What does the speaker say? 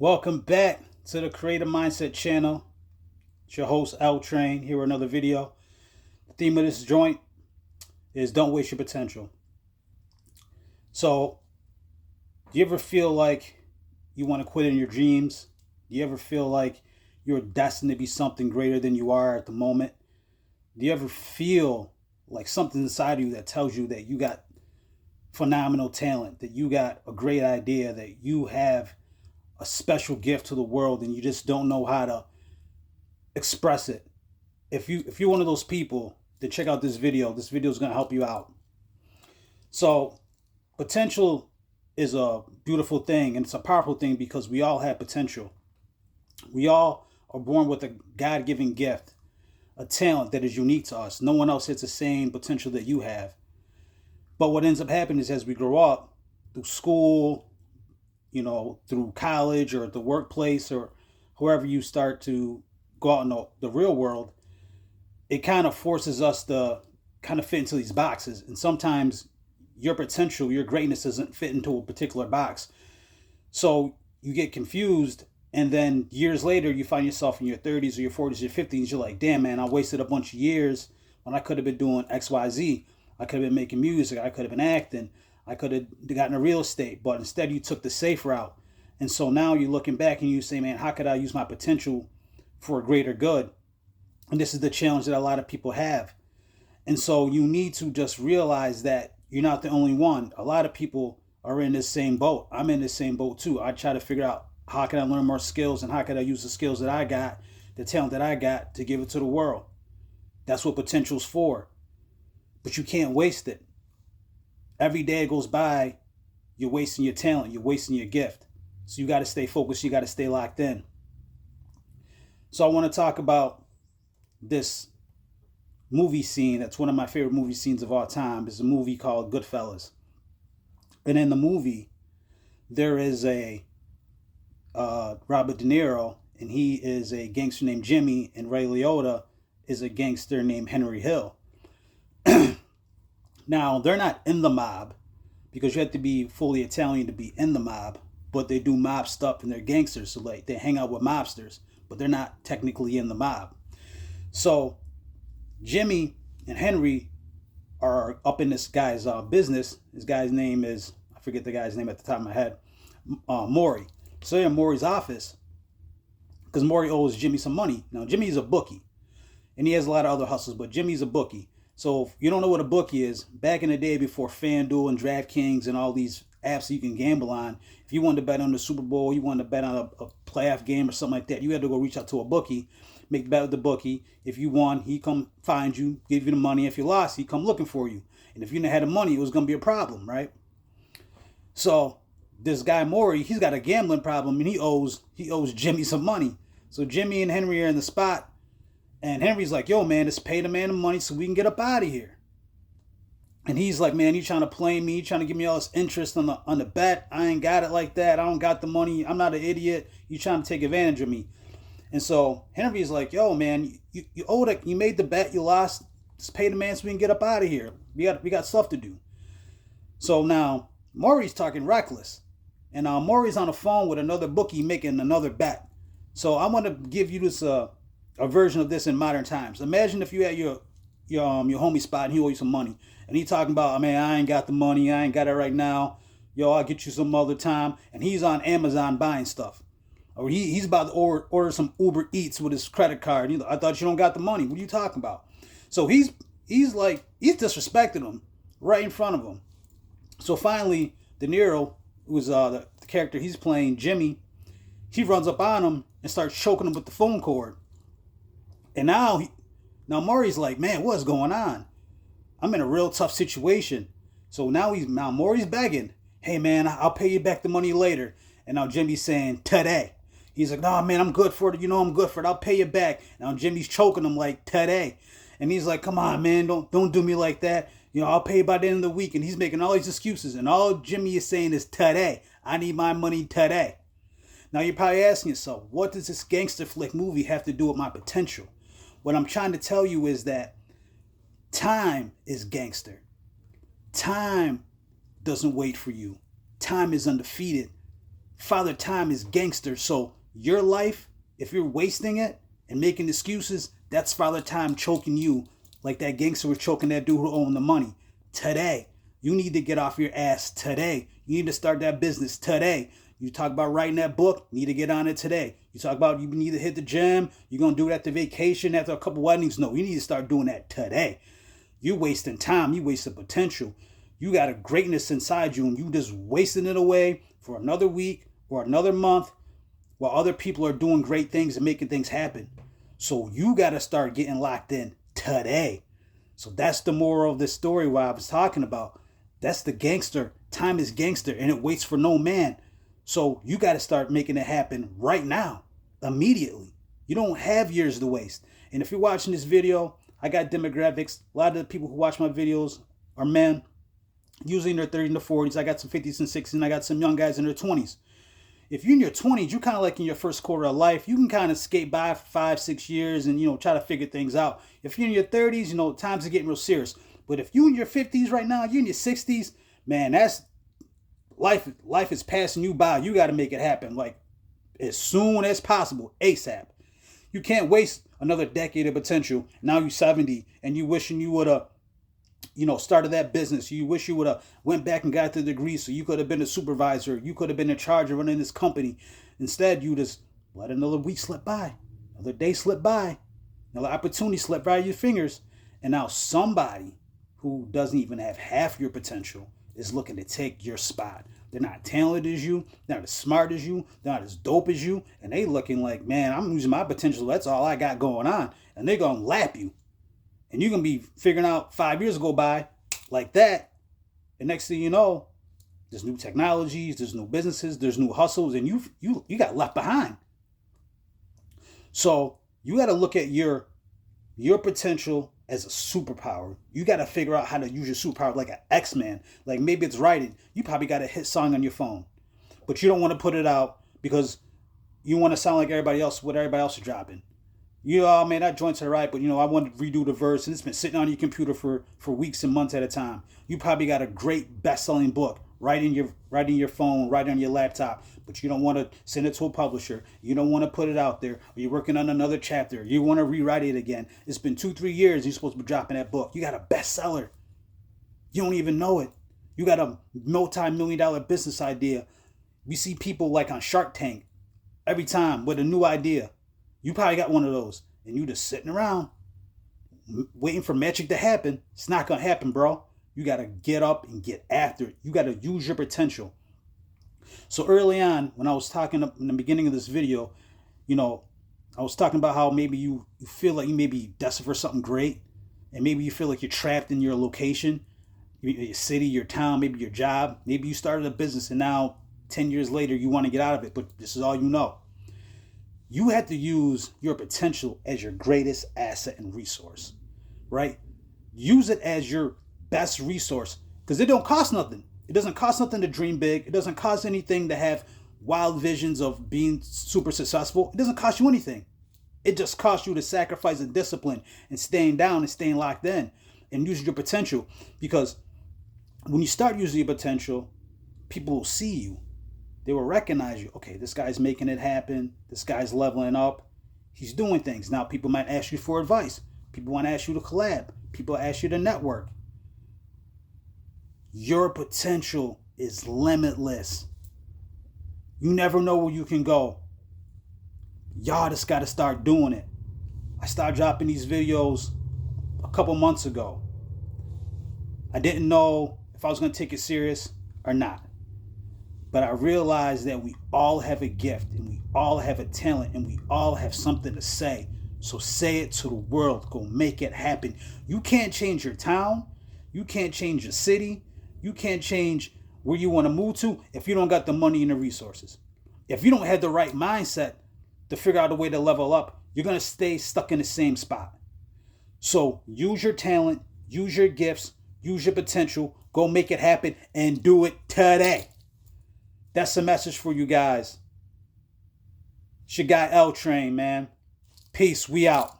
Welcome back to the Creative Mindset channel. It's your host, L Train, here with another video. The theme of this joint is don't waste your potential. So, do you ever feel like you want to quit in your dreams? Do you ever feel like you're destined to be something greater than you are at the moment? Do you ever feel like something inside of you that tells you that you got phenomenal talent, that you got a great idea, that you have a special gift to the world and you just don't know how to express it? If you're one of those people, then check out this video. This video is going to help you out. So, potential is a beautiful thing and it's a powerful thing because we all have potential. We all are born with a God-given gift, a talent that is unique to us. No one else has the same potential that you have. But what ends up happening is as we grow up through school, through college or the workplace or wherever you start to go out in the real world, it kind of forces us to kind of fit into these boxes. And sometimes your potential, your greatness doesn't fit into a particular box. So you get confused. And then years later, you find yourself in your 30s or your 40s or your 50s. You're like, damn, man, I wasted a bunch of years when I could have been doing X, Y, Z. I could have been making music. I could have been acting. I could have gotten a real estate. But instead, you took the safe route. And so now you're looking back and you say, man, how could I use my potential for a greater good? And this is the challenge that a lot of people have. And so you need to just realize that you're not the only one. A lot of people are in this same boat. I'm in this same boat too. I try to figure out how can I learn more skills and how can I use the skills that I got, the talent that I got to give it to the world. That's what potential's for. But you can't waste it. Every day it goes by, you're wasting your talent, you're wasting your gift. So you got to stay focused, you got to stay locked in. So I want to talk about this movie scene that's one of my favorite movie scenes of all time. It's a movie called Goodfellas. And in the movie, there is a Robert De Niro, and he is a gangster named Jimmy, and Ray Liotta is a gangster named Henry Hill. Now, they're not in the mob because you have to be fully Italian to be in the mob, but they do mob stuff and they're gangsters, so like they hang out with mobsters, but they're not technically in the mob. So Jimmy and Henry are up in this guy's business. This guy's name is, I forget the guy's name at the top of my head, Maury. So they're in Maury's office because Maury owes Jimmy some money. Now, Jimmy's a bookie and he has a lot of other hustles, but Jimmy's a bookie. So if you don't know what a bookie is, back in the day before FanDuel and DraftKings and all these apps that you can gamble on, if you wanted to bet on the Super Bowl, you wanted to bet on a playoff game or something like that, you had to go reach out to a bookie, make the bet with the bookie. If you won, he come find you, give you the money. If you lost, he come looking for you. And if you didn't have the money, it was going to be a problem, right? So this guy Maury, he's got a gambling problem and he owes Jimmy some money. So Jimmy and Henry are in the spot. And Henry's like, yo, man, just pay the man the money so we can get up out of here. And he's like, man, you trying to play me? You trying to give me all this interest on the bet? I ain't got it like that. I don't got the money. I'm not an idiot. You trying to take advantage of me? And so Henry's like, yo, man, you owed it. You made the bet. You lost. Just pay the man so we can get up out of here. We got stuff to do. So now Maury's talking reckless. And Maury's on the phone with another bookie making another bet. So I want to give you this a version of this in modern times. Imagine if you had your homie spot and he owes you some money. And he talking about, oh, man, I ain't got the money. I ain't got it right now. Yo, I'll get you some other time. And he's on Amazon buying stuff. Or he's about to order some Uber Eats with his credit card. I thought you don't got the money. What are you talking about? So he's disrespecting him right in front of him. So finally, De Niro, who's the character he's playing, Jimmy, he runs up on him and starts choking him with the phone cord. And now Maury's like, man, what's going on? I'm in a real tough situation. So now Maury's begging, hey, man, I'll pay you back the money later. And now Jimmy's saying, today. He's like, no, man, I'm good for it. I'm good for it. I'll pay you back. Now Jimmy's choking him like, today. And he's like, come on, man, don't do me like that. I'll pay you by the end of the week. And he's making all these excuses. And all Jimmy is saying is today. I need my money today. Now you're probably asking yourself, what does this gangster flick movie have to do with my potential? What I'm trying to tell you is that time is gangster. Time doesn't wait for you. Time is undefeated. Father Time is gangster. So your life, if you're wasting it and making excuses, that's Father Time choking you like that gangster was choking that dude who owned the money. Today, you need to get off your ass today. You need to start that business today. You talk about writing that book, you need to get on it today. You talk about you need to hit the gym, you're going to do it after vacation, after a couple weddings. No, you need to start doing that today. You're wasting time. You wasting potential. You got a greatness inside you and you just wasting it away for another week or another month while other people are doing great things and making things happen. So you got to start getting locked in today. So that's the moral of this story what I was talking about. That's the gangster. Time is gangster and it waits for no man. So you got to start making it happen right now, immediately. You don't have years to waste. And if you're watching this video, I got demographics. A lot of the people who watch my videos are men, usually in their 30s and the 40s. I got some 50s and 60s, and I got some young guys in their 20s. If you're in your 20s, you're kind of like in your first quarter of life. You can kind of skate by for 5-6 years and, try to figure things out. If you're in your 30s, times are getting real serious. But if you're in your 50s right now, you're in your 60s, man, that's life is passing you by. You got to make it happen like as soon as possible, ASAP. You can't waste another decade of potential. Now you're 70 and you wishing you would have, started that business. You wish you would have went back and got the degree so you could have been a supervisor. You could have been in charge of running this company. Instead, you just let another week slip by, another day slip by, another opportunity slip by your fingers. And now somebody who doesn't even have half your potential is looking to take your spot. They're not talented as you. They're not as smart as you. They're not as dope as you. And they looking like, man, I'm using my potential. That's all I got going on. And they're going to lap you. And you're going to be figuring out 5 years go by like that. And next thing you know, there's new technologies, there's new businesses, there's new hustles, and you got left behind. So you got to look at your potential as a superpower. You got to figure out how to use your superpower like an X-Man. Like maybe it's writing. You probably got a hit song on your phone, but you don't want to put it out because you want to sound like everybody else, what everybody else is dropping. Oh man, that joint's all right, but I want to redo the verse and it's been sitting on your computer for weeks and months at a time. You probably got a great best-selling book right in your phone, right on your laptop, but you don't want to send it to a publisher. You don't want to put it out there. Or you're working on another chapter. You want to rewrite it again. It's been 2-3 years. You're supposed to be dropping that book. You got a bestseller. You don't even know it. You got a multi-million-dollar business idea. We see people like on Shark Tank every time with a new idea. You probably got one of those, and you just sitting around waiting for magic to happen. It's not going to happen, bro. You got to get up and get after it. You got to use your potential. So early on, when I was talking in the beginning of this video, I was talking about how maybe you feel like you may be destined for something great, and maybe you feel like you're trapped in your location, your city, your town, maybe your job. Maybe you started a business, and now 10 years later, you want to get out of it, but this is all you know. You have to use your potential as your greatest asset and resource, right? Use it as your best resource because it don't cost nothing. It doesn't cost nothing to dream big. It doesn't cost anything to have wild visions of being super successful. It doesn't cost you anything. It just costs you to sacrifice the discipline and staying down and staying locked in and using your potential. Because when you start using your potential, people will see you. They will recognize you. Okay, this guy's making it happen. This guy's leveling up. He's doing things. Now people might ask you for advice. People want to ask you to collab. People ask you to network. Your potential is limitless. You never know where you can go. Y'all just got to start doing it. I started dropping these videos a couple months ago. I didn't know if I was going to take it serious or not. But I realized that we all have a gift and we all have a talent and we all have something to say. So say it to the world. Go make it happen. You can't change your town. You can't change your city. You can't change where you want to move to if you don't got the money and the resources. If you don't have the right mindset to figure out a way to level up, you're going to stay stuck in the same spot. So use your talent, use your gifts, use your potential, go make it happen and do it today. That's the message for you guys. It's your guy L Train, man. Peace. We out.